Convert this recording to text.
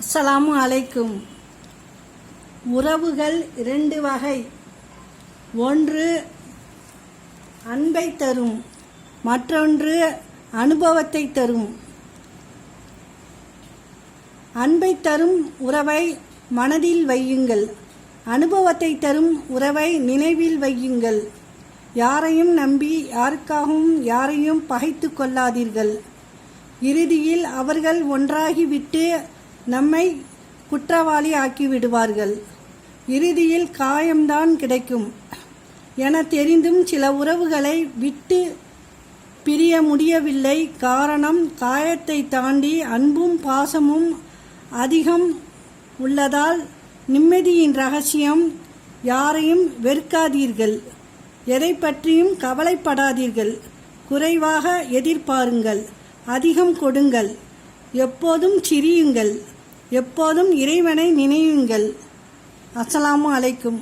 அஸ்ஸலாமு அலைக்கும். உறவுகள் இரண்டு வகை. ஒன்று அன்பை தரும், மற்றொன்று அனுபவத்தை தரும். அன்பை தரும் உறவை மனதில் வையுங்கள், அனுபவத்தை தரும் உறவை நினைவில் வையுங்கள். யாரையும் நம்பி யாருக்காகவும் யாரையும் பகைத்து கொள்ளாதீர்கள். இறுதியில் அவர்கள் ஒன்றாகிவிட்டு நம்மை குற்றவாளி ஆக்கிவிடுவார்கள். இறுதியில் காயம்தான் கிடைக்கும் என தெரிந்தும் சில உறவுகளை விட்டு பிரிய முடியவில்லை. காரணம், காயத்தை தாண்டி அன்பும் பாசமும் அதிகம் உள்ளதால். நிம்மதியின் ரகசியம், யாரையும் வெறுக்காதீர்கள், எதை பற்றியும் கவலைப்படாதீர்கள், குறைவாக எதிர்பாருங்கள், அதிகம் கொடுங்கள், எப்போதும் சிரியுங்கள், எப்போதும் இறைவனை நினையுங்கள். அஸ்ஸலாமு அலைக்கும்.